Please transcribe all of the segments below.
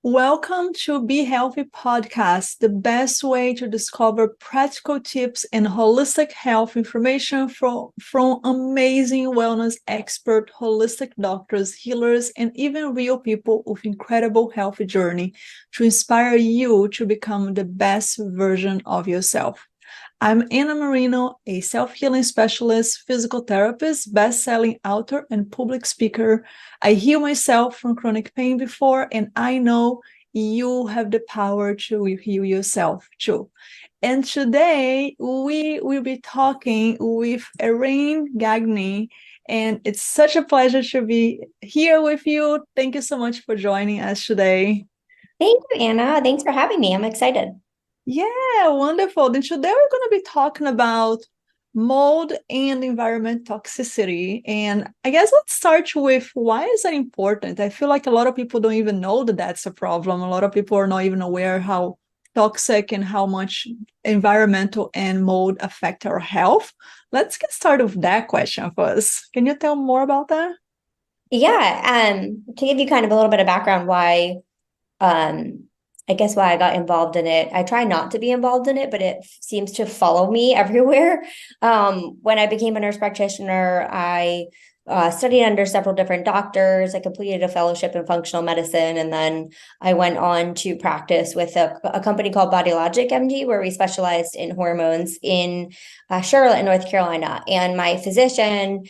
Welcome to Be Healthy Podcast, the best way to discover practical tips and holistic health information from amazing wellness expert, holistic doctors, healers, and even real people with incredible health journey to inspire you to become the best version of yourself. I'm Anna Marino, a self-healing specialist, physical therapist, best-selling author, and public speaker. I heal myself from chronic pain before, and I know you have the power to heal yourself too. And today we will be talking with Erin Gagne, and it's such a pleasure to be here with you. Thank you so much for joining us today. Thank you, Anna. Thanks for having me. I'm excited. Yeah, wonderful. Then today we're going to be talking about mold and environmental toxicity. And I guess let's start with why is that important? I feel like a lot of people don't even know that that's a problem. A lot of people are not even aware how toxic and how much environmental and mold affect our health. Let's get started with that question first. Can you tell more about that? To give you kind of a little bit of background why um I guess why I got involved in it. I try not to be involved in it, but it seems to follow me everywhere. When I became a nurse practitioner, I studied under several different doctors. I completed a fellowship in functional medicine, and then I went on to practice with a company called Body Logic MD, where we specialized in hormones in Charlotte, North Carolina. And my physician,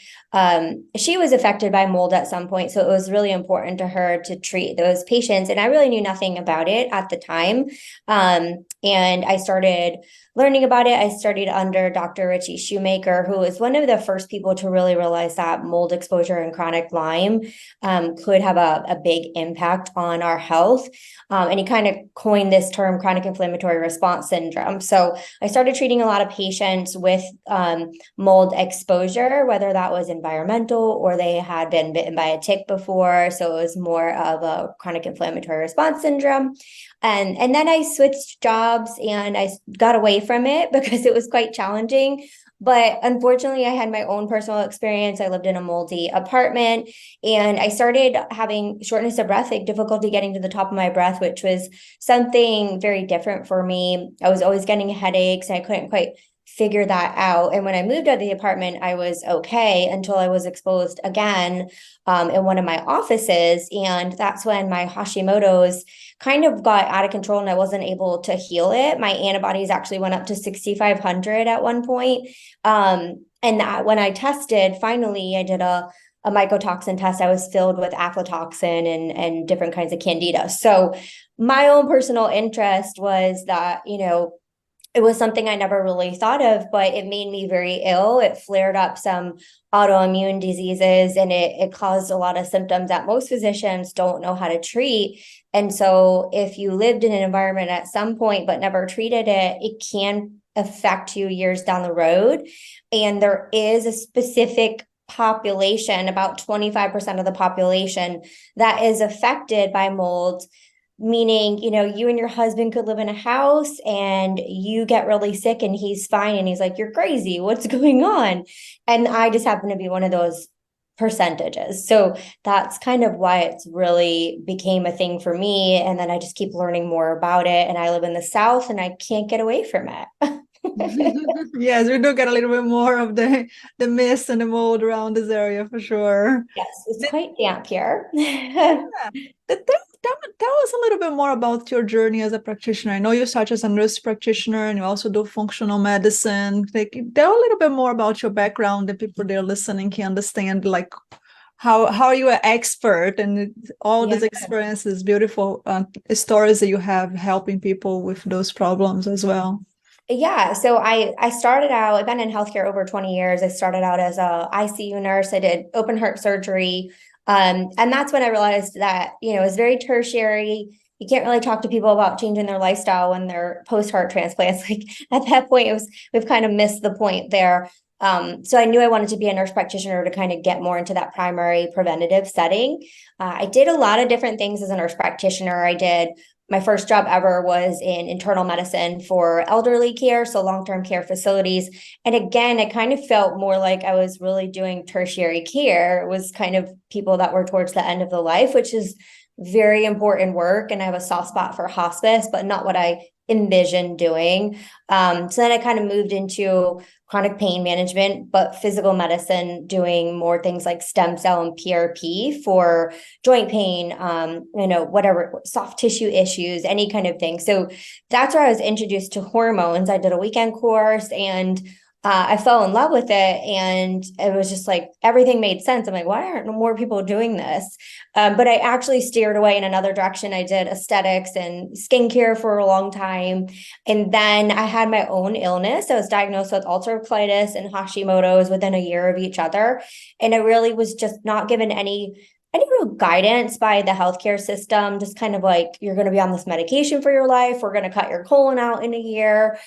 she was affected by mold at some point, so it was really important to her to treat those patients. And I really knew nothing about it at the time. And I started learning about it. I studied under Dr. Richie Shoemaker, who was one of the first people to really realize that mold exposure and chronic Lyme could have a big impact on our health. And he kind of coined this term, chronic inflammatory response syndrome. So I started treating a lot of patients with mold exposure, whether that was environmental or they had been bitten by a tick before. So it was more of a chronic inflammatory response syndrome. And then I switched jobs and I got away from it because it was quite challenging. But unfortunately, I had my own personal experience. I lived in a moldy apartment and I started having shortness of breath, like difficulty getting to the top of my breath, which was something very different for me. I was always getting headaches and I couldn't quite figure that out. And when I moved out of the apartment, I was okay until I was exposed again in one of my offices. And that's when my Hashimoto's kind of got out of control and I wasn't able to heal it. My antibodies actually went up to 6,500 at one point. And that when I tested, finally, I did a mycotoxin test. I was filled with aflatoxin and different kinds of candida. So my own personal interest was that, it was something I never really thought of, but it made me very ill. It flared up some autoimmune diseases and it caused a lot of symptoms that most physicians don't know how to treat. And so if you lived in an environment at some point but never treated it, it can affect you years down the road. And there is a specific population, about 25% of the population, that is affected by mold, meaning, you and your husband could live in a house and you get really sick and he's fine and he's like, you're crazy, what's going on? And I just happen to be one of those percentages. So that's kind of why it's really became a thing for me. And then I just keep learning more about it. And I live in the South and I can't get away from it. Yes, we do get a little bit more of the mist and the mold around this area for sure. Yes, it's quite damp here. Yeah. Tell us a little bit more about your journey as a practitioner. I know you start as a nurse practitioner and you also do functional medicine. Like, tell a little bit more about your background that people that are listening can understand, like how are you an expert and all Yeah. these experiences, beautiful stories that you have helping people with those problems as well. Yeah, so I started out, I've been in healthcare over 20 years. I started out as a ICU nurse. I did open heart surgery. And that's when I realized that, it's very tertiary. You can't really talk to people about changing their lifestyle when they're post-heart transplants. Like at that point, we've kind of missed the point there. So I knew I wanted to be a nurse practitioner to kind of get more into that primary preventative setting. I did a lot of different things as a nurse practitioner. My first job ever was in internal medicine for elderly care, so long-term care facilities. And again, it kind of felt more like I was really doing tertiary care. It was kind of people that were towards the end of the life, which is very important work, and I have a soft spot for hospice, but not what I envisioned doing. So then I kind of moved into chronic pain management, but physical medicine, doing more things like stem cell and PRP for joint pain, whatever, soft tissue issues, any kind of thing. So that's where I was introduced to hormones. I did a weekend course, and I fell in love with it, and it was just like everything made sense. I'm like, why aren't more people doing this? But I actually steered away in another direction. I did aesthetics and skincare for a long time. And then I had my own illness. I was diagnosed with ulcerative colitis and Hashimoto's within a year of each other. And I really was just not given any real guidance by the healthcare system, just kind of like, you're going to be on this medication for your life. We're going to cut your colon out in a year.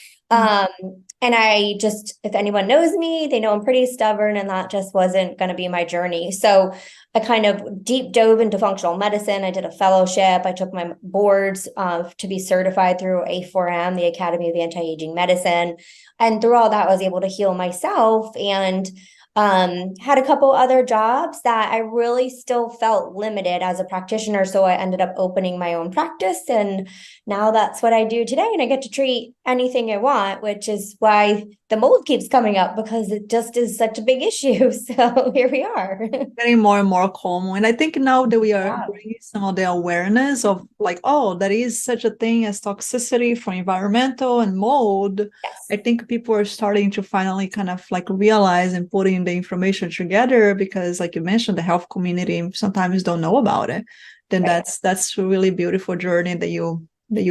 And I just, if anyone knows me, they know I'm pretty stubborn, and that just wasn't going to be my journey. So I kind of deep dove into functional medicine. I did a fellowship. I took my boards to be certified through A4M, the Academy of Anti-Aging Medicine. And through all that, I was able to heal myself, and had a couple other jobs that I really still felt limited as a practitioner. So I ended up opening my own practice, and now that's what I do today. And I get to treat anything I want, which is why the mold keeps coming up, because it just is such a big issue. So here we are. Getting more and more common. And I think now that we are Yeah. bringing some of the awareness of like, oh, there is such a thing as toxicity from environmental and mold. Yes. I think people are starting to finally kind of like realize and putting the information together, because like you mentioned, the health community sometimes don't know about it. Then Right. that's a really beautiful journey that you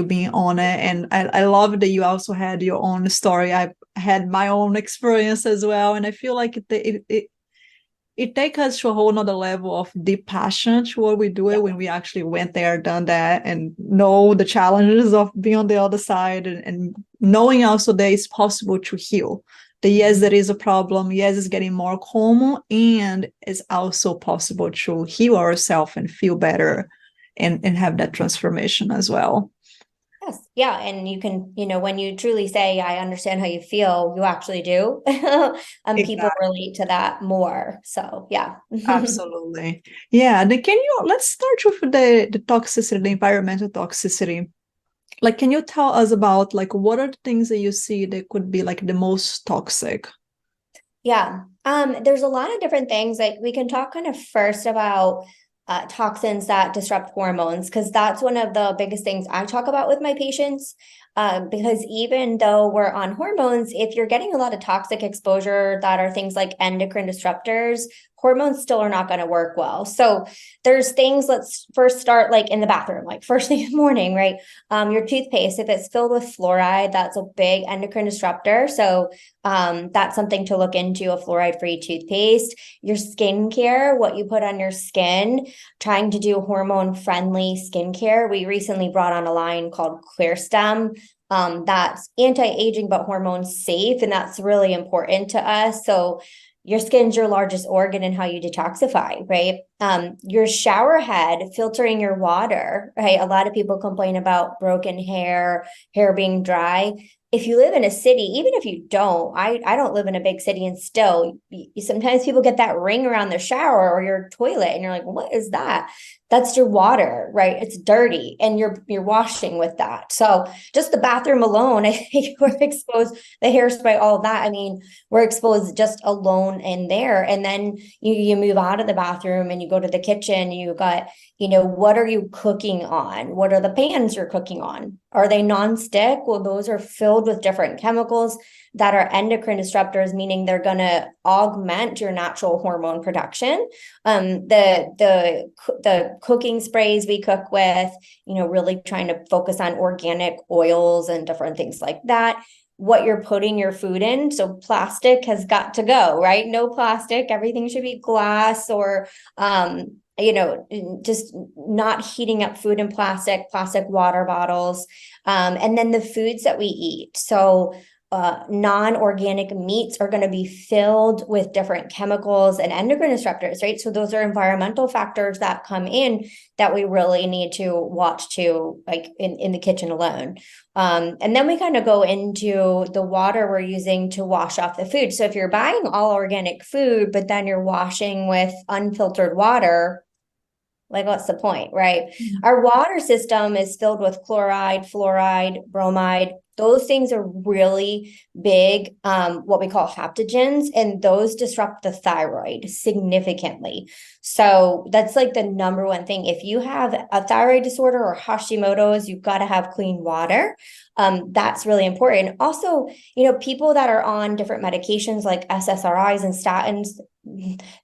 being on it. And I love that you also had your own story. I had my own experience as well. And I feel like it takes us to a whole nother level of deep passion to what we do it when we actually went there, done that, and know the challenges of being on the other side, and knowing also that it's possible to heal. That yes, there is a problem. Yes, it's getting more common, and it's also possible to heal ourselves and feel better, and have that transformation as well. Yes. Yeah. And you can, when you truly say, I understand how you feel, you actually do. And people Exactly. relate to that more. So, yeah. Absolutely. Yeah. Then let's start with the toxicity, the environmental toxicity. Like, can you tell us about like what are the things that you see that could be like the most toxic? Yeah. There's a lot of different things. Like, we can talk kind of first about toxins that disrupt hormones, because that's one of the biggest things I talk about with my patients. Because even though we're on hormones, if you're getting a lot of toxic exposure that are things like endocrine disruptors, hormones still are not going to work well. So there's things, let's first start like in the bathroom, like first thing in the morning, right? Your toothpaste, if it's filled with fluoride, that's a big endocrine disruptor. So that's something to look into, a fluoride-free toothpaste. Your skincare, what you put on your skin, trying to do hormone-friendly skincare. We recently brought on a line called Clear Stem. That's anti-aging but hormone safe, and that's really important to us. So your skin's your largest organ in how you detoxify, right? Your shower head, filtering your water, right? A lot of people complain about broken hair being dry. If you live in a city, even if you don't, I don't live in a big city, and still sometimes people get that ring around their shower or your toilet, and you're like, what is that? That's your water, right? It's dirty, and you're washing with that. So just the bathroom alone, I think we're exposed, the hairspray, all of that. I mean, we're exposed just alone in there. And then you move out of the bathroom and you go to the kitchen, you got, what are you cooking on? What are the pans you're cooking on? Are they nonstick? Well, those are filled with different chemicals that are endocrine disruptors, meaning they're going to augment your natural hormone production. The cooking sprays we cook with, really trying to focus on organic oils and different things like that. What you're putting your food in. So plastic has got to go, right? No plastic. Everything should be glass, or just not heating up food in plastic water bottles. And then the foods that we eat. So non-organic meats are going to be filled with different chemicals and endocrine disruptors, right? So those are environmental factors that come in that we really need to watch to, like in the kitchen alone. And then we kind of go into the water we're using to wash off the food. So if you're buying all organic food, but then you're washing with unfiltered water, Like, what's the point, right? Mhm. Our water system is filled with chloride, fluoride, bromide. Those things are really big, what we call haptogens, and those disrupt the thyroid significantly. So that's like the number one thing. If you have a thyroid disorder or Hashimoto's, you've got to have clean water. That's really important. Also, people that are on different medications like SSRIs and statins,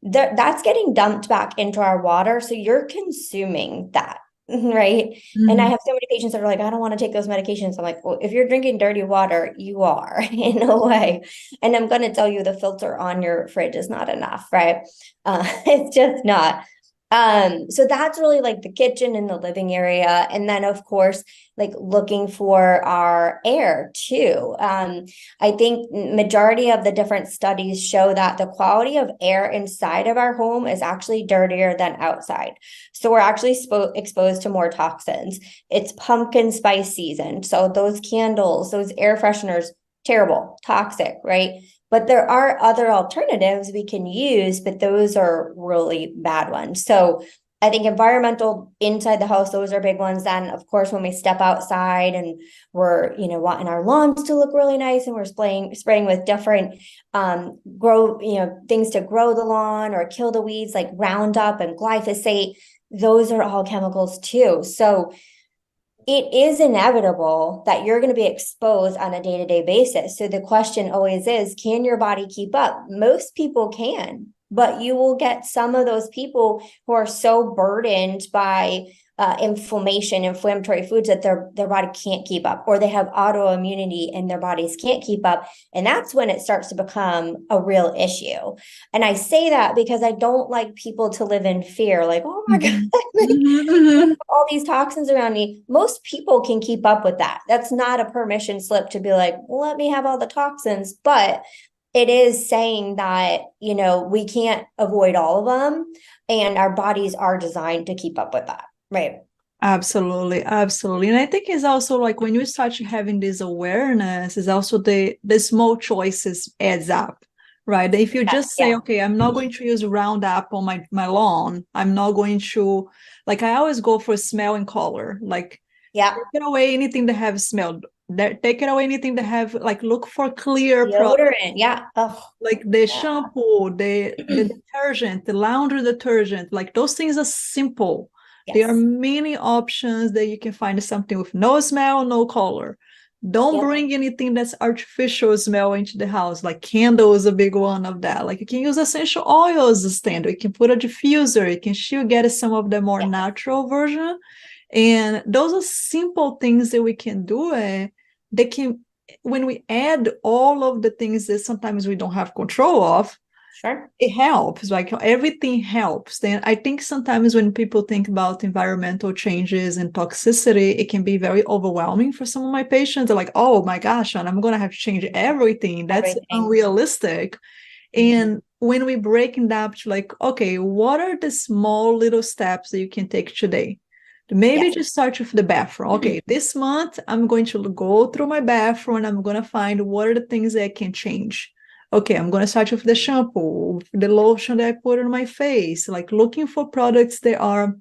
that's getting dumped back into our water. So you're consuming that, right? And I Mhm. have so many patients that are like, I don't want to take those medications. I'm like, well, if you're drinking dirty water, you are in a way. And I'm going to tell you the filter on your fridge is not enough, right? It's just not. So that's really like the kitchen and the living area. And then of course, like looking for our air too. I think majority of the different studies show that the quality of air inside of our home is actually dirtier than outside. So we're actually exposed to more toxins. It's pumpkin spice season. So those candles, those air fresheners, terrible, toxic, right? But there are other alternatives we can use, but those are really bad ones. So I think environmental inside the house, those are big ones. Then, of course, when we step outside and we're, wanting our lawns to look really nice and we're spraying with different things to grow the lawn or kill the weeds like Roundup and glyphosate, those are all chemicals too. So it is inevitable that you're going to be exposed on a day-to-day basis. So the question always is, can your body keep up? Most people can, but you will get some of those people who are so burdened by inflammatory foods that their body can't keep up, or they have autoimmunity and their bodies can't keep up. And that's when it starts to become a real issue. And I say that because I don't like people to live in fear, like, oh my God, Mhm. like, Mhm. Mhm. all these toxins around me. Most people can keep up with that. That's not a permission slip to be like, let me have all the toxins. But it is saying that, we can't avoid all of them. And our bodies are designed to keep up with that. Right. Absolutely, absolutely. And I think it's also like when you start having this awareness, is also the small choices adds up, right? If you just say, Yeah. okay, I'm not going to use Roundup on my lawn, I'm not going to, like, I always go for smell and color, like Yeah. take it away anything that have smell, take it away anything that have, like, look for clear product, Deodorant. Yeah. Oh, like the yeah. shampoo, the detergent, the laundry detergent, like those things are simple. There are Yes. many options that you can find something with no smell, no color. Don't Yep. bring anything that's artificial smell into the house, like candle is a big one of that. Like you can use essential oils as standard. You can put a diffuser. You can still get some of the more Yeah. natural version. And those are simple things that we can do. They can, when we add all of the things that sometimes we don't have control of, Sure. it helps. Like everything helps. Then I think sometimes when people think about environmental changes and toxicity, it can be very overwhelming for some of my patients. They're like, oh my gosh, and I'm going to have to change everything. That's Everything. unrealistic. And when we break it down to like, okay, what are the small little steps that you can take today? Maybe Yes. just start with the bathroom. Okay, this month I'm going to go through my bathroom and I'm going to find what are the things that I can change. Okay, I'm going to start with the shampoo, the lotion that I put on my face, like looking for products that are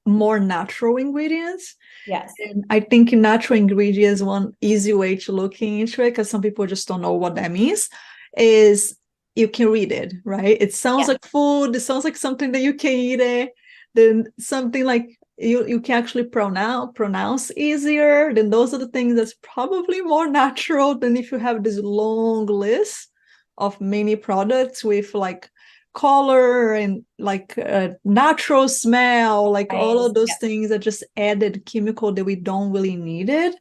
more natural ingredients. Yes. And I think natural ingredients, one easy way to look into it, because some people just don't know what that means, is you can read it, right? It sounds Yeah. like food, it sounds like something that you can eat it, then something like you can actually pronounce easier, then those are the things that's probably more natural than if you have this long list of many products with like color and like natural smell, like all Right. of those Yeah. things that just added chemical that we don't really need it.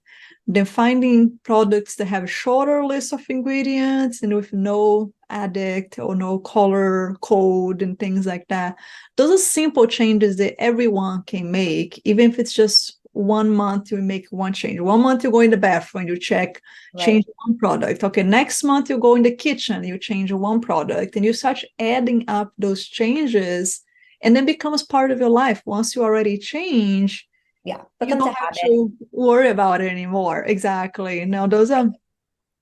Then finding products that have a shorter list of ingredients and with no addict or no color code and things like that. Those are simple changes that everyone can make, even if it's just 1 month you make one change. 1 month you go in the bathroom, you change Right. one product. Okay, next month you go in the kitchen, you change one product, and you start adding up those changes, and then becomes part of your life. Once you already change, Yeah. you Becomes a don't have habit. to worry about it anymore. Exactly. Now those are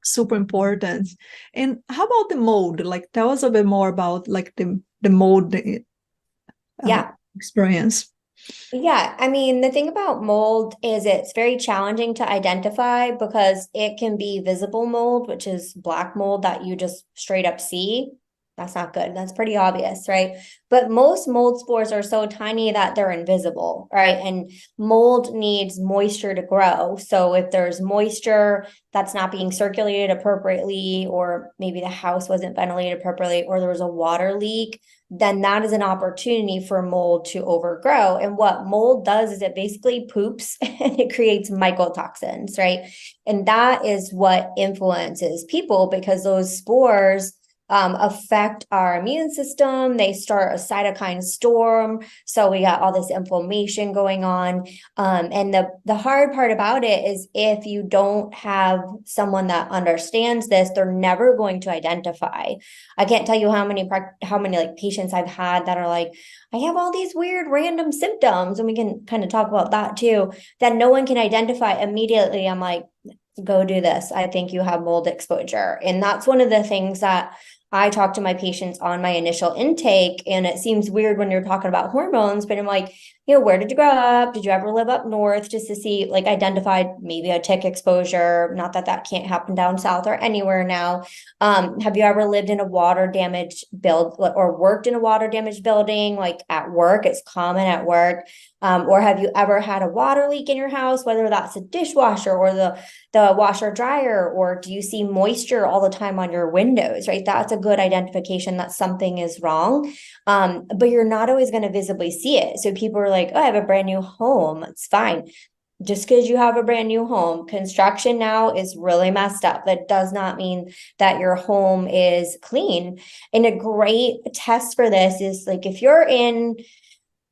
super important. And how about the mold? Like tell us a bit more about like the mold Yeah. experience. Yeah, I mean, the thing about mold is it's very challenging to identify because it can be visible mold, which is black mold that you just straight up see. That's not good. That's pretty obvious, right? But most mold spores are so tiny that they're invisible, right? And mold needs moisture to grow. So if there's moisture that's not being circulated appropriately, or maybe the house wasn't ventilated appropriately, or there was a water leak, then that is an opportunity for mold to overgrow. And what mold does is it basically poops and it creates mycotoxins, right? And that is what influences people because those spores affect our immune system. They start a cytokine storm. So we got all this inflammation going on. And the hard part about it is if you don't have someone that understands this, they're never going to identify. I can't tell you how many like patients I've had that are like, I have all these weird random symptoms, and we can kind of talk about that too, that no one can identify immediately. I'm like, go do this. I think you have mold exposure. And that's one of the things that I talk to my patients on my initial intake. And it seems weird when you're talking about hormones, but I'm like, where did you grow up? Did you ever live up north? Just to see, like, identified maybe a tick exposure. Not that that can't happen down south or anywhere now. Have you ever lived in a water damaged build or worked in a water damaged building, like at work? It's common at work. Or have you ever had a water leak in your house, whether that's a dishwasher or the washer dryer, or do you see moisture all the time on your windows, right? That's a good identification that something is wrong. But you're not always going to visibly see it. So people are like, oh, I have a brand new home. It's fine. Just because you have a brand new home, construction now is really messed up. That does not mean that your home is clean. And a great test for this is like if you're in,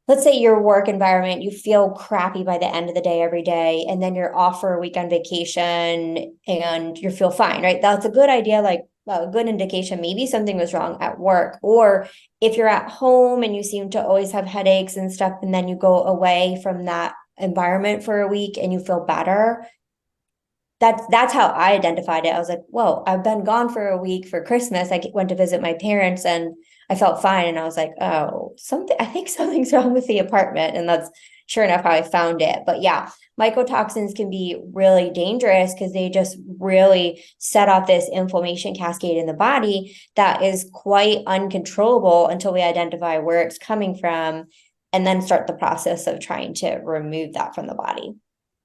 let's say, your work environment, you feel crappy by the end of the day every day, and then you're off for a week on vacation and you feel fine, right? That's a good idea, like a good indication maybe something was wrong at work. Or if you're at home and you seem to always have headaches and stuff, and then you go away from that environment for a week and you feel better, that's how I identified it. I was like, whoa, I've been gone for a week for Christmas. I went to visit my parents and I felt fine. And I was like, oh, I think something's wrong with the apartment. And that's sure enough how I found it. But yeah, mycotoxins can be really dangerous because they just really set off this inflammation cascade in the body that is quite uncontrollable until we identify where it's coming from and then start the process of trying to remove that from the body.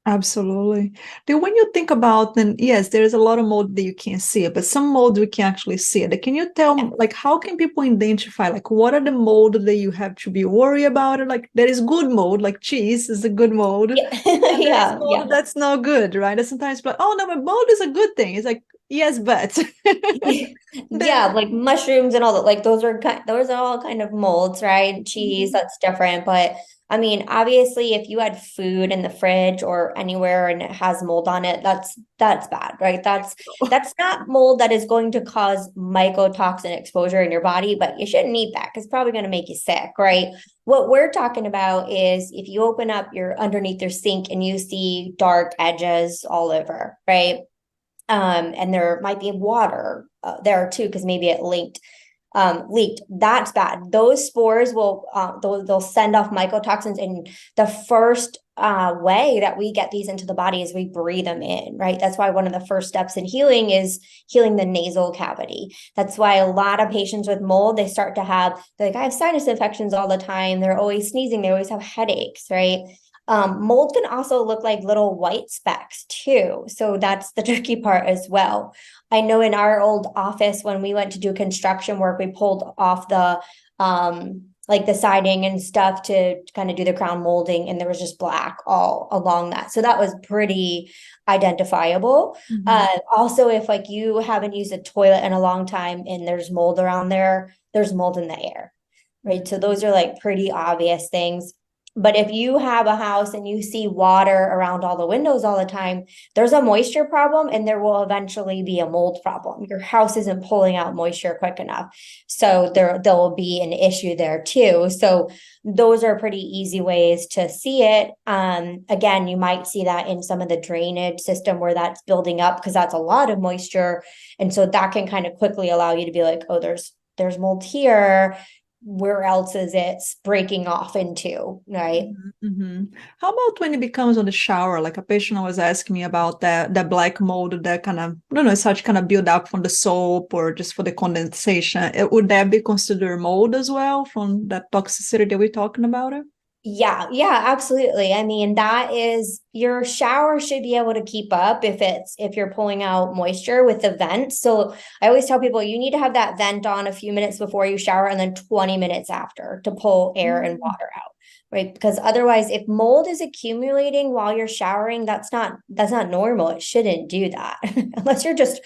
Absolutely. Then when you think about, then yes, there's a lot of mold that you can't see it, but some mold we can actually see it. Can you tell, like, how can people identify, like, what are the mold that you have to be worried about? Like, there is good mold, like cheese is a good mold, Yeah. and there is Yeah. mold Yeah. that's not good, right? And sometimes, like, oh no, but mold is a good thing. It's like, yes, but Yeah, then, like mushrooms and all that. Like those are all kind of molds, right? Cheese, Mhm. that's different. But I mean, obviously, if you had food in the fridge or anywhere and it has mold on it, that's bad, right? That's not mold that is going to cause mycotoxin exposure in your body, but you shouldn't eat that because it's probably going to make you sick, right? What we're talking about is if you open up your underneath your sink and you see dark edges all over, right? And there might be water there too, because maybe it leaked. That's bad. Those spores will they'll send off mycotoxins, and the first way that we get these into the body is we breathe them in, right? That's why one of the first steps in healing is healing the nasal cavity. That's why a lot of patients with mold, they start to have, like, I have sinus infections all the time. They're always sneezing. They always have headaches, right? Mold can also look like little white specks too. So that's the tricky part as well. I know in our old office, when we went to do construction work, we pulled off the like the siding and stuff to kind of do the crown molding, and there was just black all along that. So that was pretty identifiable. Mhm. Also, if like you haven't used a toilet in a long time and there's mold around there, there's mold in the air, right? So those are like pretty obvious things. But if you have a house and you see water around all the windows all the time, there's a moisture problem and there will eventually be a mold problem. Your house isn't pulling out moisture quick enough. So there will be an issue there too. So those are pretty easy ways to see it. Again, you might see that in some of the drainage system where that's building up because that's a lot of moisture. And so that can kind of quickly allow you to be like, oh, there's mold here. where else is it breaking off into, right? Mm-hmm. How about when it becomes on the shower? Like a patient was asking me about that black mold that kind of, I don't know, it's such kind of build up from the soap or just for the condensation. Would that be considered mold as well from that toxicity that we're talking about? It? Yeah, yeah, absolutely. I mean, that is your shower should be able to keep up if you're pulling out moisture with the vent. So I always tell people you need to have that vent on a few minutes before you shower and then 20 minutes after to pull air and water out, right? Because otherwise, if mold is accumulating while you're showering, that's not normal. It shouldn't do that unless you're just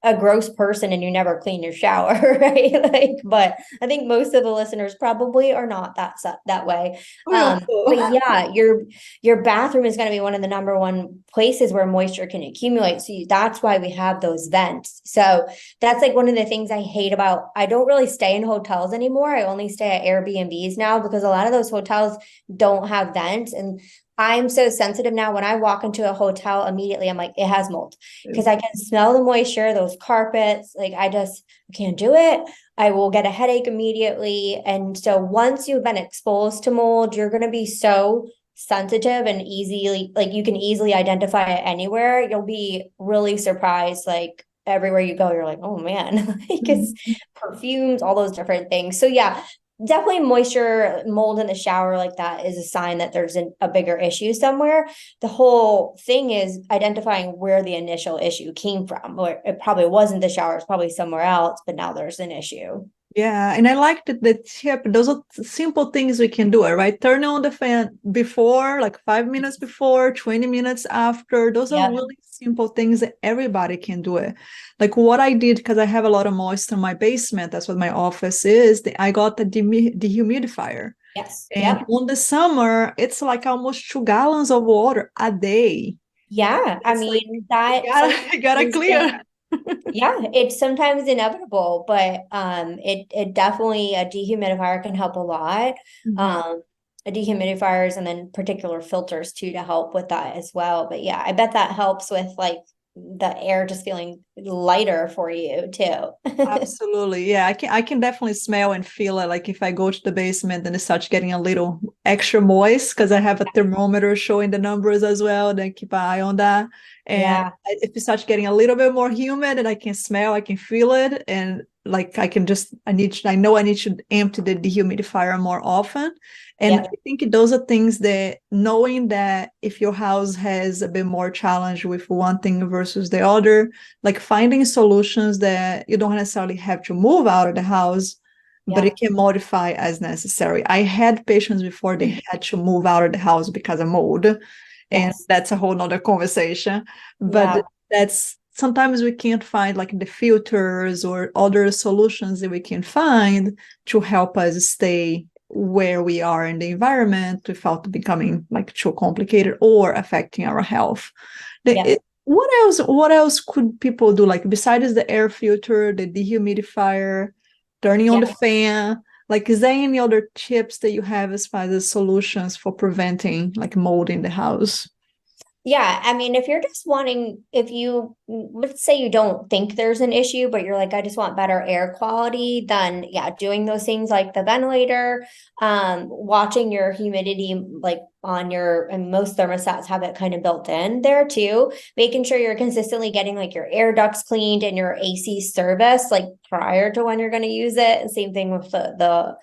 a gross person and you never clean your shower, right? Like, but I think most of the listeners probably are not that way. We hope But so. yeah, your bathroom is going to be one of the number one places where moisture can accumulate. So that's why we have those vents. So that's like one of the things I hate about. I don't really stay in hotels anymore. I only stay at Airbnbs now because a lot of those hotels don't have vents, and I'm so sensitive now. When I walk into a hotel, immediately I'm like, it has mold because I can smell the moisture, those carpets. Like I can't do it. I will get a headache immediately. And so once you've been exposed to mold, you're going to be so sensitive and easily, like you can easily identify it anywhere. You'll be really surprised. Like everywhere you go, you're like, oh man, like it's perfumes, all those different things. So yeah, definitely moisture mold in the shower like that is a sign that there's a bigger issue somewhere. The whole thing is identifying where the initial issue came from, or it probably wasn't the shower, it's probably somewhere else, but now there's an issue. Yeah, and I like the tip. Those are simple things we can do, right? Turn on the fan before, like 5 minutes before, 20 minutes after. Those are Yeah. really simple things that everybody can do it. Like what I did, because I have a lot of moisture in my basement, that's what my office is. I got a dehumidifier. Yes. And Yep. on the summer, it's like almost 2 gallons of water a day. Yeah. I It's like mean, you that gotta, sometimes you gotta is just, clear. yeah, it's sometimes inevitable, but it definitely, a dehumidifier can help a lot. Mhm. Um a dehumidifiers and then particular filters too to help with that as well. But yeah, I bet that helps with like the air just feeling lighter for you too. Absolutely. Yeah, I can definitely smell and feel it. Like if I go to the basement and it starts getting a little extra moist because I have a thermometer showing the numbers as well, then keep an eye on that. And Yeah. if it starts getting a little bit more humid and I can smell, I can feel it. And like I know I need to empty the dehumidifier more often. And Yep. I think those are things that knowing that if your house has a bit more challenge with one thing versus the other, like finding solutions that you don't necessarily have to move out of the house, but it Yep. can modify as necessary. I had patients before they had to move out of the house because of mold, and Yes. that's a whole nother conversation. But Yeah. that's sometimes we can't find like the filters or other solutions that we can find to help us stay where we are in the environment without becoming like too complicated or affecting our health. Yeah. What else could people do, like besides the air filter, the dehumidifier, turning on the Yeah. fan? Like, is there any other tips that you have as far as solutions for preventing like mold in the house? Yeah, I mean, if you're just wanting, if you, let's say you don't think there's an issue, but you're like, I just want better air quality, then yeah, doing those things like the ventilator, watching your humidity, like on your, and most thermostats have it kind of built in there too, making sure you're consistently getting like your air ducts cleaned and your AC service, like prior to when you're going to use it. And same thing with the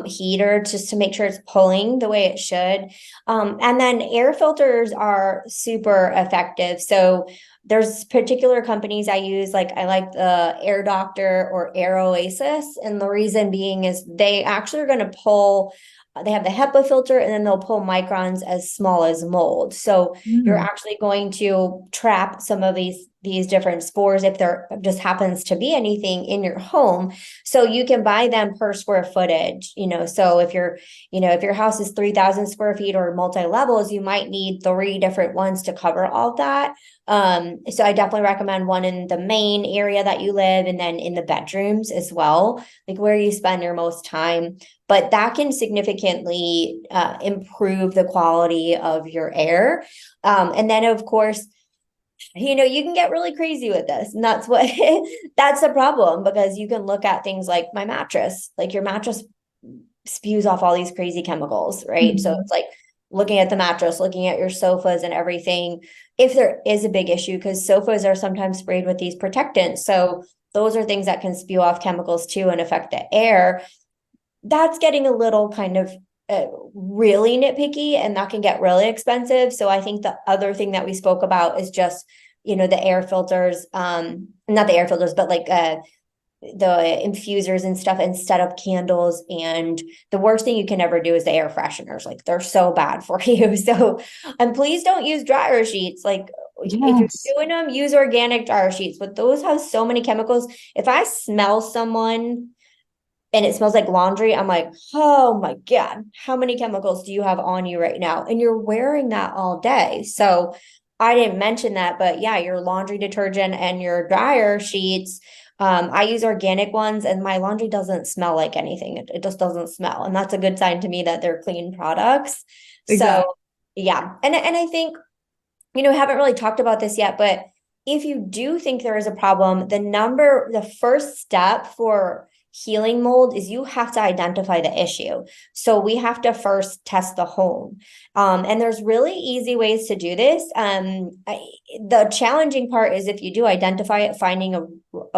heater, just to make sure it's pulling the way it should. And then air filters are super effective. So there's particular companies I use, like I like the Air Doctor or Air Oasis. And the reason being is they actually are going to pull, they have the HEPA filter and then they'll pull microns as small as mold. So you're Mm. actually going to trap some of these different spores if there just happens to be anything in your home. So you can buy them per square footage, so if your house is 3,000 square feet or multi-levels, you might need 3 different ones to cover all that. So I definitely recommend one in the main area that you live and then in the bedrooms as well, like where you spend your most time. But that can significantly improve the quality of your air. And then, of course, you can get really crazy with this. And that's what that's the problem, because you can look at things like my mattress, like your mattress spews off all these crazy chemicals, right? So it's like looking at the mattress, looking at your sofas and everything. If there is a big issue, because sofas are sometimes sprayed with these protectants. So those are things that can spew off chemicals too and affect the air. That's getting a little kind of really nitpicky, and that can get really expensive. So I think the other thing that we spoke about is just, the air filters, not the air filters, but like the infusers and stuff instead of candles. And the worst thing you can ever do is the air fresheners. Like, they're so bad for you. So, and please don't use dryer sheets. Like, if you're Yes. doing them, use organic dryer sheets, but those have so many chemicals. If I smell someone and it smells like laundry, I'm like, oh my God, how many chemicals do you have on you right now? And you're wearing that all day. So I didn't mention that, but yeah, your laundry detergent and your dryer sheets. I use organic ones and my laundry doesn't smell like anything. It just doesn't smell. And that's a good sign to me that they're clean products. So Exactly. yeah. And I think, we haven't really talked about this yet, but if you do think there is a problem, the first step for healing mold is you have to identify the issue. So we have to first test the home. And there's really easy ways to do this. The challenging part is if you do identify it, finding a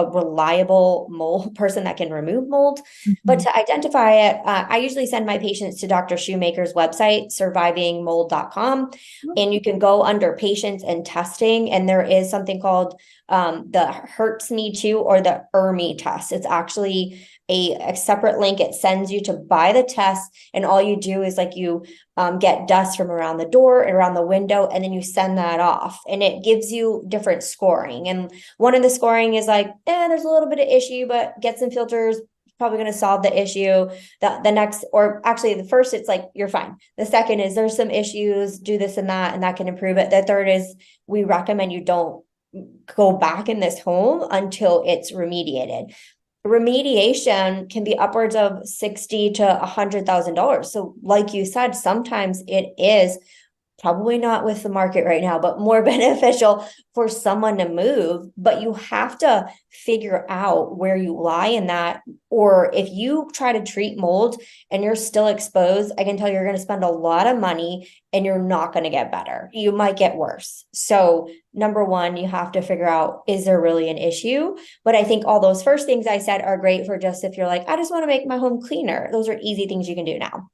reliable mold person that can remove mold. But Mhm. to identify it, I usually send my patients to Dr. Shoemaker's website, survivingmold.com, and you can go under patients and testing, and there is something called the Hurts Me Too or the ERMI test. It's actually a separate link. It sends you to buy the test, and all you do is like you get dust from around the door and around the window, and then you send that off, and it gives you different scoring. And one of the scoring is like, there's a little bit of issue, but get some filters, probably going to solve the issue. The next, or actually the first, it's like, you're fine. The second is there's some issues, do this and that can improve it. The third is we recommend you don't go back in this home until it's remediated. Remediation can be upwards of $60,000 to $100,000. So like you said, sometimes it is probably not with the market right now, but more beneficial for someone to move. But you have to figure out where you lie in that. Or if you try to treat mold and you're still exposed, I can tell you're going to spend a lot of money and you're not going to get better. You might get worse. So number one, you have to figure out, is there really an issue? But I think all those first things I said are great for just if you're like, I just want to make my home cleaner. Those are easy things you can do now.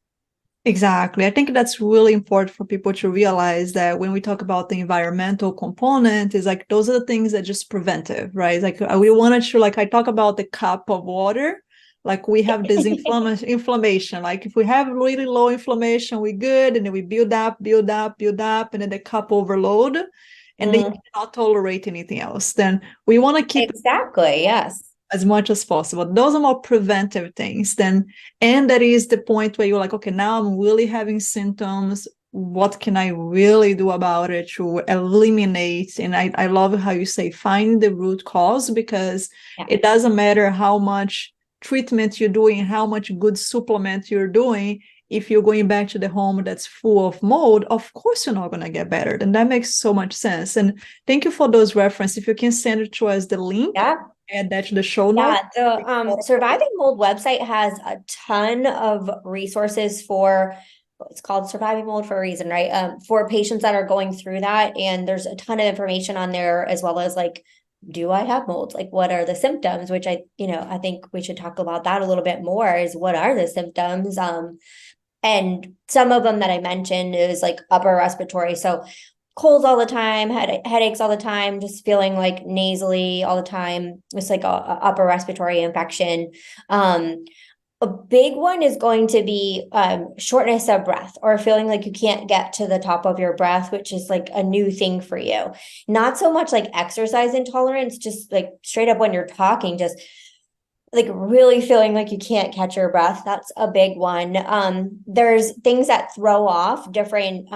Exactly. I think that's really important for people to realize that when we talk about the environmental component, is like those are the things that just preventive, right? Like we wanted to, like I talk about the cup of water, like we have this inflammation. Like if we have really low inflammation, we good, and then we build up, build up, build up, and then the cup overload, and then you cannot tolerate anything else. Then we want to keep Exactly. Yes. as much as possible. Those are more preventive things. And that is the point where you're like, okay, now I'm really having symptoms. What can I really do about it to eliminate? And I love how you say find the root cause, because it doesn't matter how much treatment you're doing, how much good supplement you're doing. If you're going back to the home that's full of mold, of course you're not going to get better. And that makes so much sense. And thank you for those references. If you can send it to us, the link, Yeah. add that to the show notes. Yeah, the Surviving Mold website has a ton of resources for, it's called Surviving Mold for a reason, right? For patients that are going through that. And there's a ton of information on there, as well as like, do I have mold? Like, what are the symptoms? Which I think we should talk about that a little bit more, is what are the symptoms? And some of them that I mentioned is like upper respiratory. So colds all the time, headaches all the time, just feeling like nasally all the time. It's like a upper respiratory infection. A big one is going to be shortness of breath, or feeling like you can't get to the top of your breath, which is like a new thing for you. Not so much like exercise intolerance, just like straight up when you're talking, just like really feeling like you can't catch your breath. That's a big one. There's things that throw off different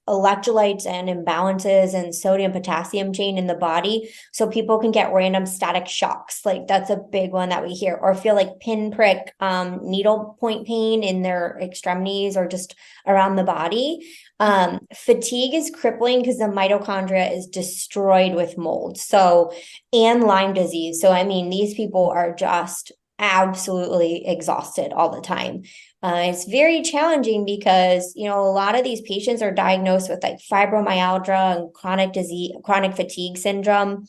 electrolytes and imbalances and sodium potassium chain in the body. So people can get random static shocks. Like that's a big one that we hear, or feel like pinprick needle point pain in their extremities or just around the body. Fatigue is crippling because the mitochondria is destroyed with mold. So, and Lyme disease. So, I mean, these people are just absolutely exhausted all the time. It's very challenging because, you know, a lot of these patients are diagnosed with like fibromyalgia and chronic disease, chronic fatigue syndrome.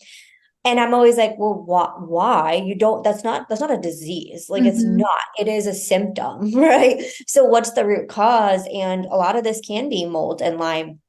And I'm always like, well, why? You don't, that's not a disease. Like it's Mhm. not, it is a symptom, right? So what's the root cause? And a lot of this can be mold and Lyme.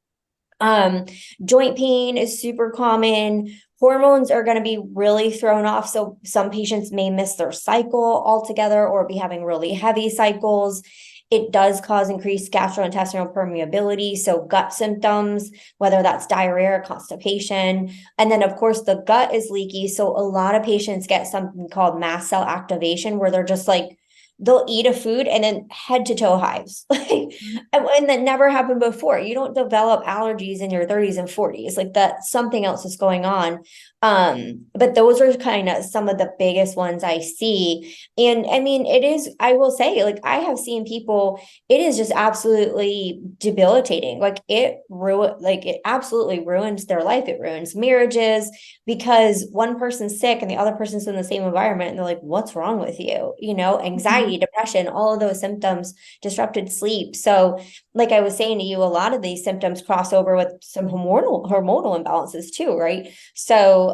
Um, Joint pain is super common. Hormones are going to be really thrown off. So some patients may miss their cycle altogether or be having really heavy cycles. It does cause increased gastrointestinal permeability. So gut symptoms, whether that's diarrhea or constipation. And then, of course, the gut is leaky. So a lot of patients get something called mast cell activation, where they're just like, they'll eat a food and then head to toe hives. And that never happened before. You don't develop allergies in your 30s and 40s. Like that something else is going on. But those are kind of some of the biggest ones I see. And I mean, it is, I will say, like I have seen people, it is just absolutely debilitating. Like it absolutely ruins their life. It ruins marriages because one person's sick and the other person's in the same environment and they're like, what's wrong with you? You know, anxiety, depression, all of those symptoms, disrupted sleep. So like I was saying to you, a lot of these symptoms cross over with some hormonal imbalances too, right? So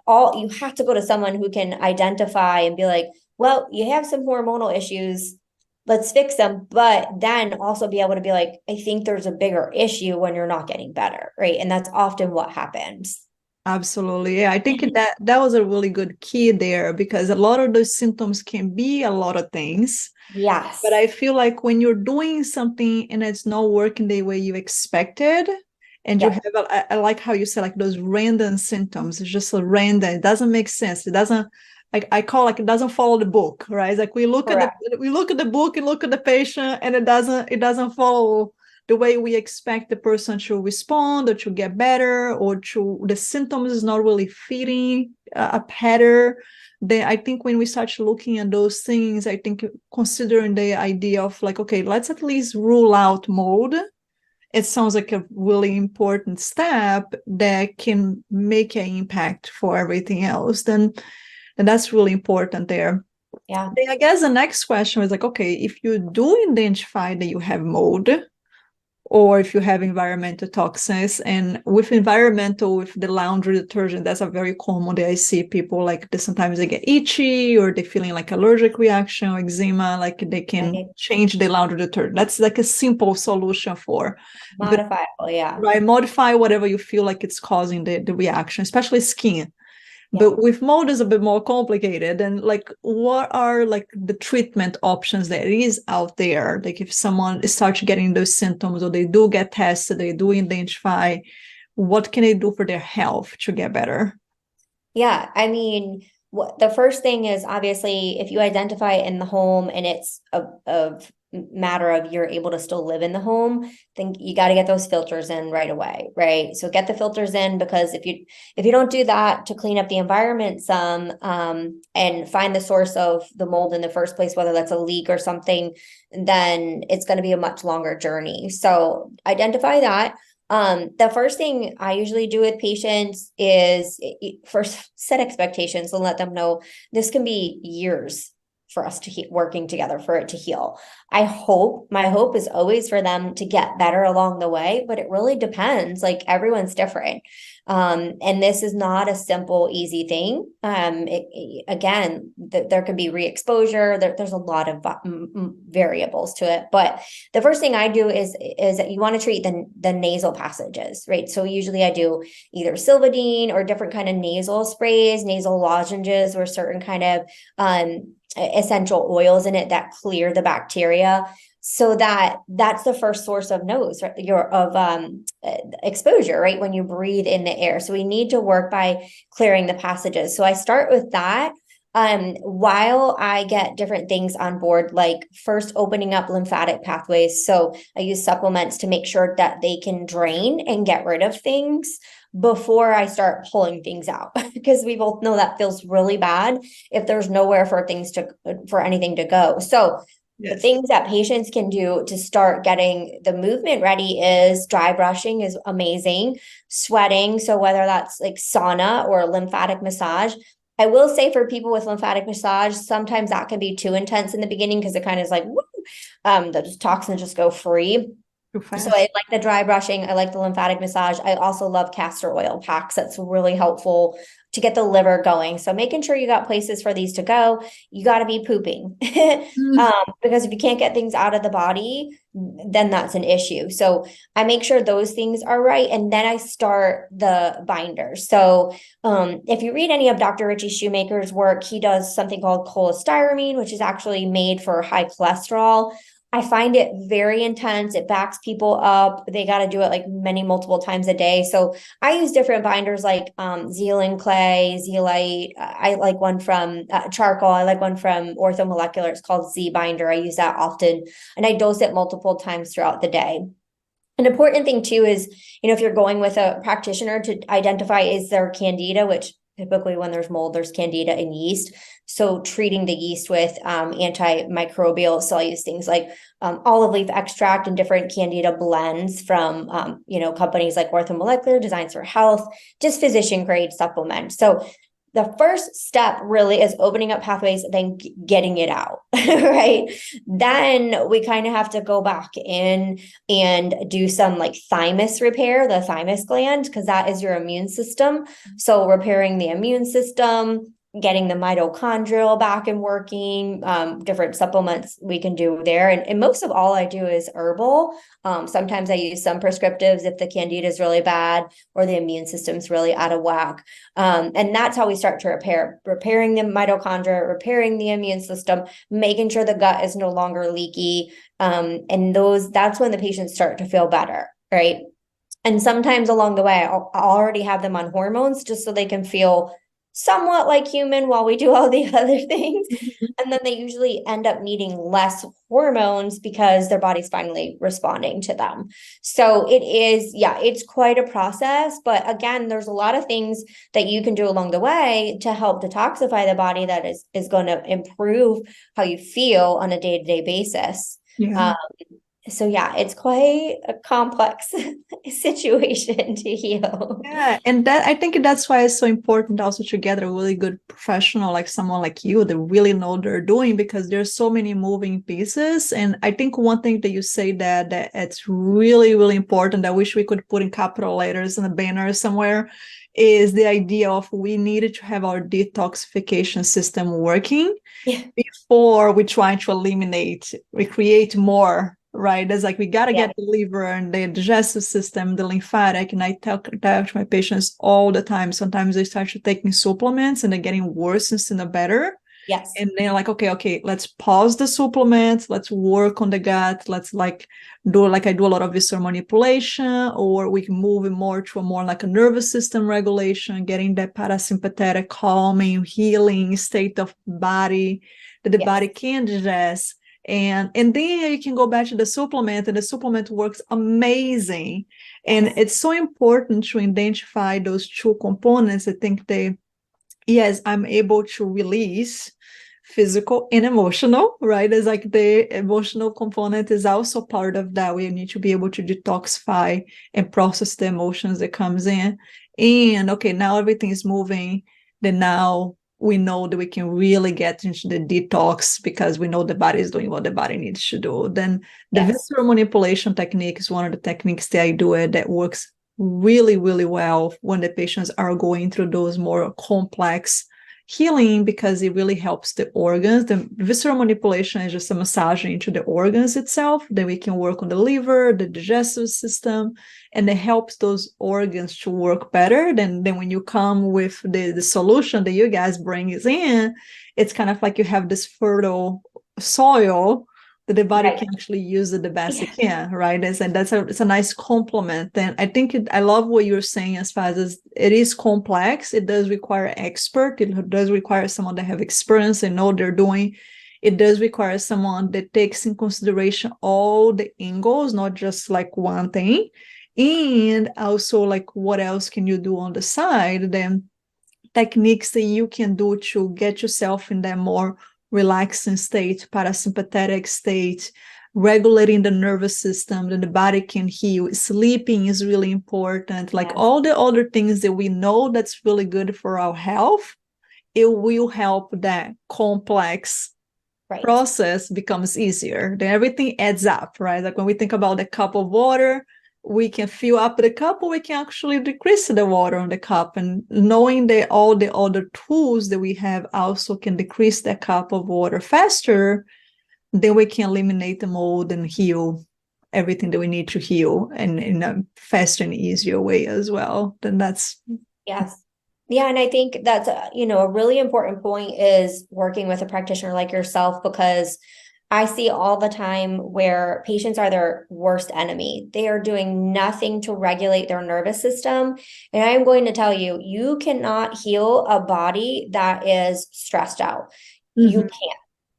all you have to go to someone who can identify and be like, well, you have some hormonal issues. Let's fix them, but then also be able to be like, I think there's a bigger issue when you're not getting better, right? And that's often what happens. Absolutely. Yeah, I think that was a really good key there because a lot of those symptoms can be a lot of things. But Yes. I feel like when you're doing something and it's not working the way you expected, and you have, Yep. I like how you said like those random symptoms. It's just a random. It doesn't make sense. It doesn't. Like I call like it doesn't follow the book, right? It's like Correct. we look at the book and look at the patient, and it doesn't follow the way we expect the person to respond or to get better or to the symptoms is not really fitting a pattern. Then I think when we start looking at those things, I think considering the idea of like, okay, let's at least rule out mold. It sounds like a really important step that can make an impact for everything else. Then, and that's really important there. Yeah. Then I guess the next question is like, okay, if you do identify that you have mold, or if you have environmental toxins, and with environmental, with the laundry detergent, that's a very common that I see people like this, sometimes they get itchy or they're feeling like allergic reaction or eczema, like they can Right. change the laundry detergent. That's like a simple solution for, but Modifiable. Yeah. right, modify whatever you feel like it's causing the reaction, especially skin. Yeah. But with mold is a bit more complicated. And like, what are like the treatment options that is out there? Like if someone starts getting those symptoms or they do get tested, they do identify, what can they do for their health to get better? Yeah, I mean, what the first thing is obviously if you identify it in the home and it's a matter of you're able to still live in the home, then you got to get those filters in right away, right? So get the filters in because if you don't do that to clean up the environment some and find the source of the mold in the first place, whether that's a leak or something, then it's going to be a much longer journey. So identify that. The first thing I usually do with patients is first set expectations and let them know this can be years for us to working together for it to heal. My hope is always for them to get better along the way, but it really depends. Like everyone's different. And this is not a simple, easy thing. Again, there could be re-exposure. There's a lot of variables to it, but the first thing I do is that you want to treat the nasal passages, right? So usually I do either Silvadene or different kind of nasal sprays, nasal lozenges, or certain kind of essential oils in it that clear the bacteria. So that's the first source of nose, right? Exposure, right? When you breathe in the air. So we need to work by clearing the passages. So I start with that. While I get different things on board, like first opening up lymphatic pathways. So I use supplements to make sure that they can drain and get rid of things before I start pulling things out, because we both know that feels really bad if there's nowhere for anything to go. So the Yes. things that patients can do to start getting the movement ready is dry brushing is amazing, sweating. So whether that's like sauna or lymphatic massage, I will say for people with lymphatic massage, sometimes that can be too intense in the beginning because it kind of is like, woo, those toxins just go free. Too So I fast. like the dry brushing. I like the lymphatic massage. I also love castor oil packs. That's really helpful to get the liver going. So making sure you got places for these to go, you got to be pooping. Mm. Because if you can't get things out of the body, then that's an issue. So I make sure those things are right. And then I start the binder. So if you read any of Dr. Richie Shoemaker's work, he does something called cholestyramine, which is actually made for high cholesterol. I find it very intense. It backs people up. They got to do it like multiple times a day. So I use different binders like zeolite clay, zeolite. I like one from charcoal. I like one from Orthomolecular. It's called Z binder. I use that often, and I dose it multiple times throughout the day. An important thing too is, if you're going with a practitioner to identify, is there candida, which typically when there's mold, there's candida and yeast. So treating the yeast with antimicrobial, so I use things like olive leaf extract and different candida blends from, companies like Orthomolecular, Designs for Health, just physician grade supplements. So the first step really is opening up pathways, then getting it out, right? Then we kind of have to go back in and do some like thymus repair, the thymus gland, because that is your immune system. So repairing the immune system, getting the mitochondrial back and working, different supplements we can do there. And most of all I do is herbal. Sometimes I use some prescriptives if the candida is really bad or the immune system's really out of whack. And that's how we start to repairing the mitochondria, repairing the immune system, making sure the gut is no longer leaky. And that's when the patients start to feel better, right? And sometimes along the way, I'll already have them on hormones just so they can feel somewhat like human while we do all the other things. And then they usually end up needing less hormones because their body's finally responding to them. So it's quite a process. But again, there's a lot of things that you can do along the way to help detoxify the body that is going to improve how you feel on a day-to-day basis. Yeah. So it's quite a complex situation to heal. Yeah, and that I think that's why it's so important also to get a really good professional, like someone like you that really know what they're doing, because there's so many moving pieces. And I think one thing that you say that it's really, really important, I wish we could put in capital letters in a banner somewhere, is the idea of we needed to have our detoxification system working before we try to we create more. Right. It's like we got to get the liver and the digestive system, the lymphatic. And I tell to my patients all the time, sometimes they start to taking supplements and they're getting worse instead of better. Yes. And they're like, okay, let's pause the supplements. Let's work on the gut. Let's I do a lot of visceral manipulation, or we can move it more to a more like a nervous system regulation, getting that parasympathetic, calming, healing state of body that the body can digest. And then you can go back to the supplement, and the supplement works amazing. And it's so important to identify those two components. I think I'm able to release physical and emotional, right? It's like the emotional component is also part of that. We need to be able to detoxify and process the emotions that comes in. And okay, now everything is moving. Then now we know that we can really get into the detox because we know the body is doing what the body needs to do. Then the visceral manipulation technique is one of the techniques that I do that works really, really well when the patients are going through those more complex healing, because it really helps the organs. The visceral manipulation is just a massaging into the organs itself. Then we can work on the liver, the digestive system, and it helps those organs to work better. Then when you come with the solution that you guys bring is in, it's kind of like you have this fertile soil that the body can actually use it the best it can, right? It's a nice compliment. And I think I love what you're saying as far as it is complex. It does require expert. It does require someone that have experience and know what they're doing. It does require someone that takes in consideration all the angles, not just like one thing. And also like what else can you do on the side? Then techniques that you can do to get yourself in that more relaxing state, parasympathetic state, regulating the nervous system, that the body can heal. Sleeping is really important. Like all the other things that we know that's really good for our health it will help that complex Right. process becomes easier. Then everything adds up, right? Like when we think about the cup of water, we can fill up the cup, or we can actually decrease the water on the cup. And knowing that all the other tools that we have also can decrease that cup of water faster, then we can eliminate the mold and heal everything that we need to heal, and in a faster and easier way as well. Then that's Yes. Yeah, and I think that's a really important point is working with a practitioner like yourself, because I see all the time where patients are their worst enemy. They are doing nothing to regulate their nervous system. And I'm going to tell you, you cannot heal a body that is stressed out. You can't.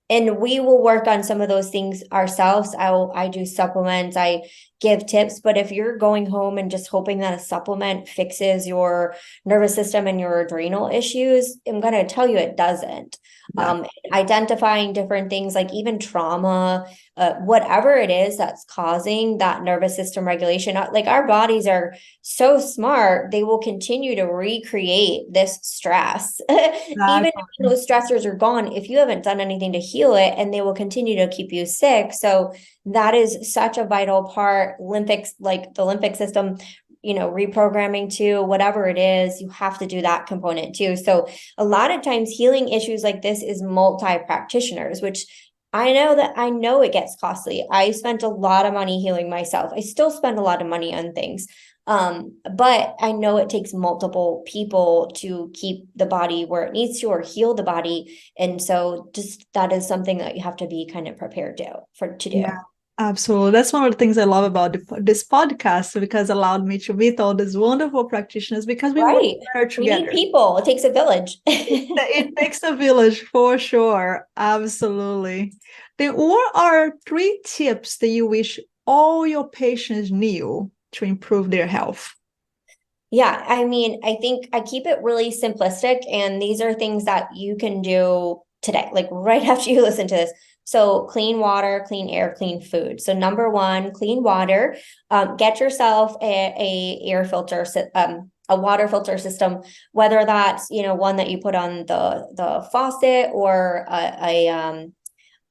And we will work on some of those things ourselves. I do supplements, I give tips, but if you're going home and just hoping that a supplement fixes your nervous system and your adrenal issues, I'm going to tell you it doesn't. Yeah. Identifying different things like even trauma, whatever it is that's causing that nervous system regulation, like our bodies are so smart, they will continue to recreate this stress. Even if those stressors are gone, if you haven't done anything to heal it, and they will continue to keep you sick. So that is such a vital part. Like the lymphic system, reprogramming too, whatever it is, you have to do that component too. So a lot of times healing issues like this is multi-practitioners, which I know it gets costly. I spent a lot of money healing myself. I still spend a lot of money on things. But I know it takes multiple people to keep the body where it needs to, or heal the body. And so just that is something that you have to be kind of prepared to do. Yeah, absolutely. That's one of the things I love about this podcast, because it allowed me to meet all these wonderful practitioners, because we work better We need together. people. It takes a village. It takes a village for sure. Absolutely. Then what are 3 tips that you wish all your patients knew to improve their health? Yeah, I mean, I think I keep it really simplistic, and these are things that you can do today, like right after you listen to this. So clean water, clean air, clean food. So number one, clean water. Get yourself a water filter system, whether that's one that you put on the faucet, or a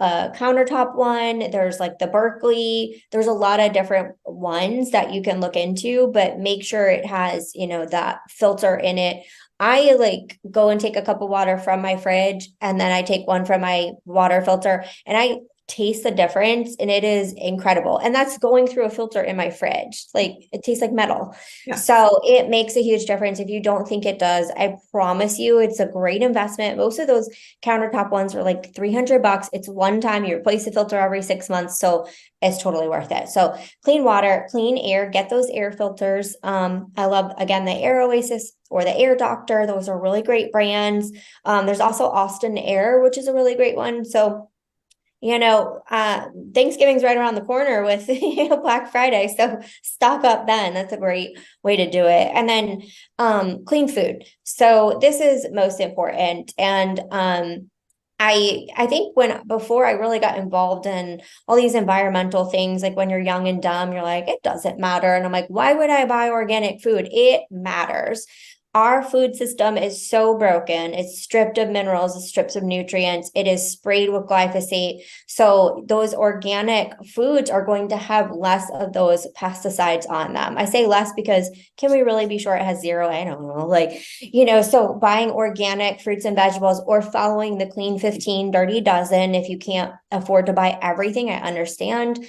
countertop one. There's like the Berkeley. There's a lot of different ones that you can look into, but make sure it has, that filter in it. I like go and take a cup of water from my fridge, and then I take one from my water filter, and I taste the difference, and it is incredible. And that's going through a filter in my fridge. Like it tastes like metal. Yeah. So it makes a huge difference. If you don't think it does, I promise you it's a great investment. Most of those countertop ones are like $300. It's one time, you replace the filter every 6 months. So it's totally worth it. So clean water, clean air, get those air filters. I love, again, the Air Oasis or the Air Doctor. Those are really great brands. There's also Austin Air, which is a really great one. So Thanksgiving's right around the corner with Black Friday. So stock up then. That's a great way to do it. And then clean food. So this is most important. And I think before I really got involved in all these environmental things, like when you're young and dumb, you're like, it doesn't matter. And I'm like, why would I buy organic food? It matters. Our food system is so broken. It's stripped of minerals, it's stripped of nutrients. It is sprayed with glyphosate. So those organic foods are going to have less of those pesticides on them. I say less because can we really be sure it has zero? I don't know. So buying organic fruits and vegetables, or following the clean 15, dirty dozen. If you can't afford to buy everything, I understand.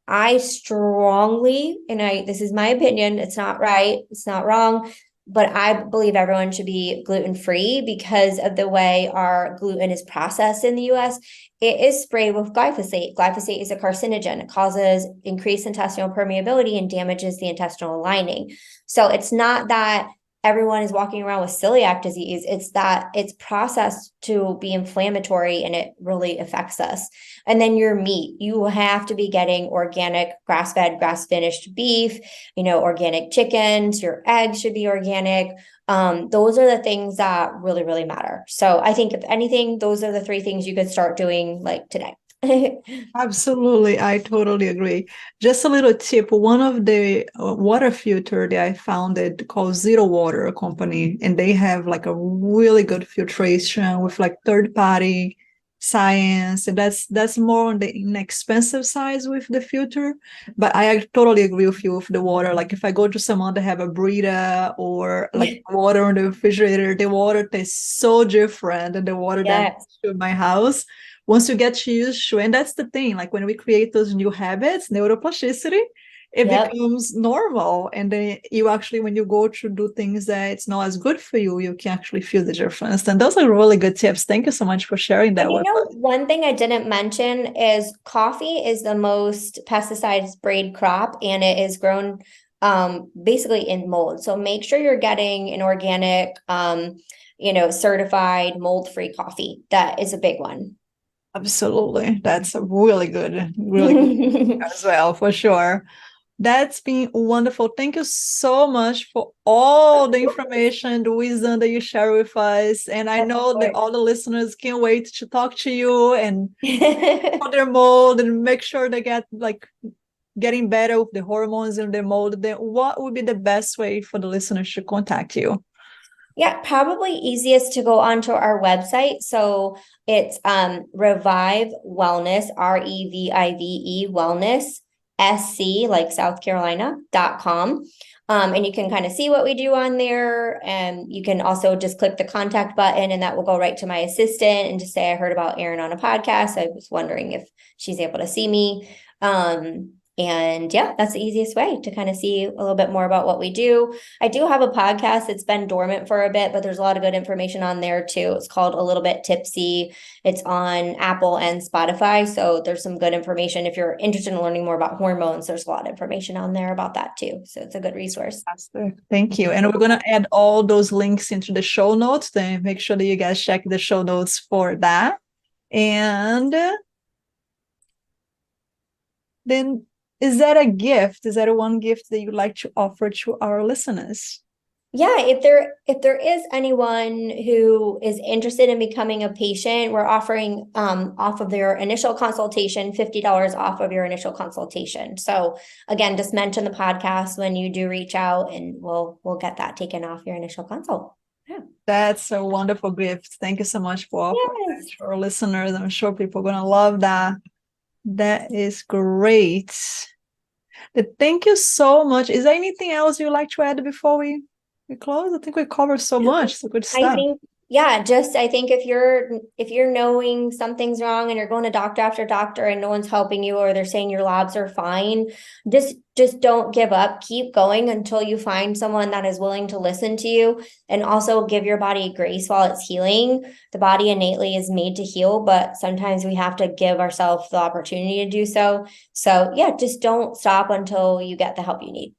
I strongly, this is my opinion, it's not right, it's not wrong, but I believe everyone should be gluten-free because of the way our gluten is processed in the US. It is sprayed with glyphosate. Glyphosate is a carcinogen. It causes increased intestinal permeability and damages the intestinal lining. So it's not that everyone is walking around with celiac disease. It's that it's processed to be inflammatory, and it really affects us. And then your meat, you have to be getting organic, grass-fed, grass-finished beef, organic chickens. Your eggs should be organic. Those are the things that really, really matter. So I think if anything, those are the 3 things you could start doing like today. Absolutely, I totally agree. Just a little tip, one of the water filter that I found it called Zero Water company, and they have like a really good filtration with like third party science, and that's more on the inexpensive side with the filter. But I totally agree with you with the water. Like if I go to someone that have a Brita or like water in the refrigerator, the water tastes so different than the water that Yes. to my house once you get used to, and that's the thing, like when we create those new habits, neuroplasticity, it Yep. becomes normal. And then you actually, when you go to do things that it's not as good for you, you can actually feel the difference. And those are really good tips. Thank you so much for sharing that And with us. one thing I didn't mention is coffee is the most pesticide sprayed crop, and it is grown basically in mold. So make sure you're getting an organic, certified mold-free coffee. That is a big one. Absolutely. That's a really good as well, for sure. That's been wonderful. Thank you so much for all the information, the wisdom that you share with us. And I Of know that course. all the listeners can't wait to talk to you and on their mold and make sure they get like getting better with the hormones in their mold. Then what would be the best way for the listeners to contact you? Yeah, probably easiest to go onto our website. So it's Revive Wellness, REVIVE Wellness, SC, like South Carolina.com. And you can kind of see what we do on there. And you can also just click the contact button, and that will go right to my assistant and just say, I heard about Erin on a podcast. I was wondering if she's able to see me. And yeah, that's the easiest way to kind of see a little bit more about what we do. I do have a podcast. It's been dormant for a bit, but there's a lot of good information on there too. It's called A Little Bit Tipsy. It's on Apple and Spotify. So there's some good information. If you're interested in learning more about hormones, there's a lot of information on there about that too. So it's a good resource. Fantastic. Thank you. And we're going to add all those links into the show notes. Then make sure that you guys check the show notes for that. And then is that a gift? Is that a one gift that you'd like to offer to our listeners? Yeah, if there is anyone who is interested in becoming a patient, we're offering off of their initial consultation, $50 off of your initial consultation. So again, just mention the podcast when you do reach out, and we'll get that taken off your initial consult. Yeah. That's a wonderful gift. Thank you so much for offering that Yes. to our listeners. I'm sure people are going to love that. That is great. Thank you so much. Is there anything else you'd like to add before we close? I think we covered so much. So good I stuff. think, yeah, just I think if you're knowing something's wrong and you're going to doctor after doctor and no one's helping you, or they're saying your labs are fine, just don't give up. Keep going until you find someone that is willing to listen to you, and also give your body grace while it's healing. The body innately is made to heal, but sometimes we have to give ourselves the opportunity to do so. So yeah, just don't stop until you get the help you need.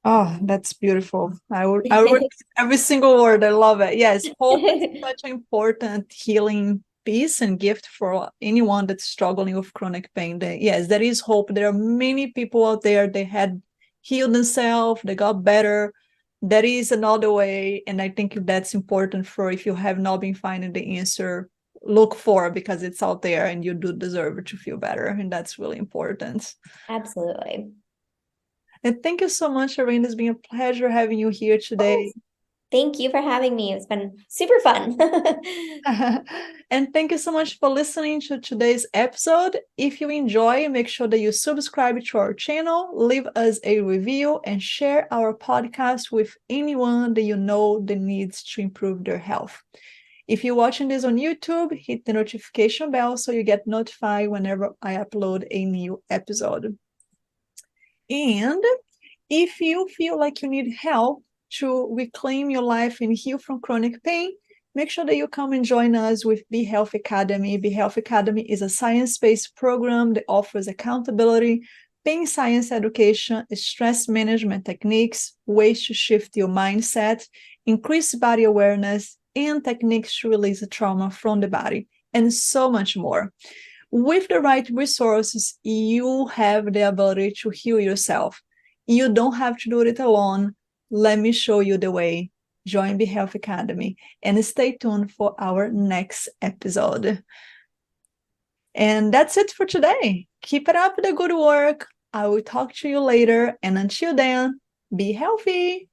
Oh, that's beautiful. I would every single word. I love it. Yes, hope is such an important healing piece and gift for anyone that's struggling with chronic pain. Yes, there is hope. There are many people out there, they had healed themselves, they got better. There is another way, and I think that's important for if you have not been finding the answer, look for it, because it's out there and you do deserve to feel better, and that's really important. Absolutely. And thank you so much, Erin. It's been a pleasure having you here today. Thank you for having me. It's been super fun. And thank you so much for listening to today's episode. If you enjoy, make sure that you subscribe to our channel, leave us a review, and share our podcast with anyone that you know that needs to improve their health. If you're watching this on YouTube, hit the notification bell so you get notified whenever I upload a new episode. And if you feel like you need help to reclaim your life and heal from chronic pain, make sure that you come and join us with Be Health Academy. Be Health Academy is a science-based program that offers accountability, pain science education, stress management techniques, ways to shift your mindset, increase body awareness, and techniques to release the trauma from the body, and so much more. With the right resources, you have the ability to heal yourself. You don't have to do it alone. Let me show you the way. Join the Health Academy and stay tuned for our next episode. And that's it for today. Keep it up with the good work. I will talk to you later. And until then, be healthy.